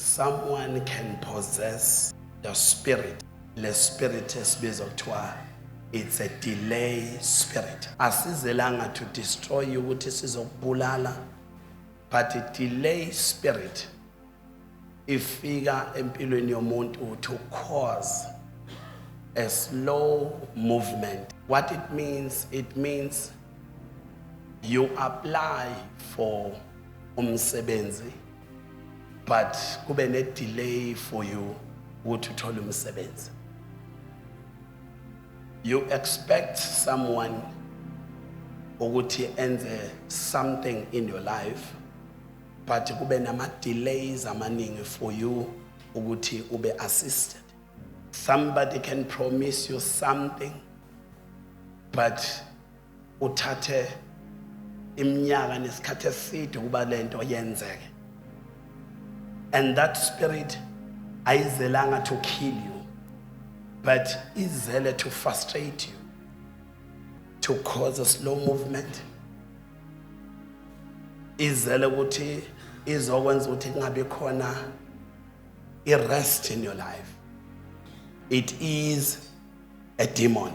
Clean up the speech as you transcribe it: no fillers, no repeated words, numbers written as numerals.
someone can possess the spirit. The spirit esibizwa kuthiwa it's a delay spirit. Asizelanga to destroy you ukuthi sizokubulala, but a delay spirit ifika empilweni yomuntu to cause a slow movement. What it means you apply for umsebenzi, but kube ne delay for you ukuthi uthole umsebenzi. You expect someone ukuthi enze something in your life, but kube nama delays amaningi for you ukuthi ube assisted. Somebody can promise you something, but uthathe iminyaka nesikhathi eside ukuba lento yenzeke. And that spirit ayizelanga to kill you, but izele to frustrate you, to cause a slow movement. Izele ukuthi izokwenza ukuthi kungabe khona rest in your life. It is a demon.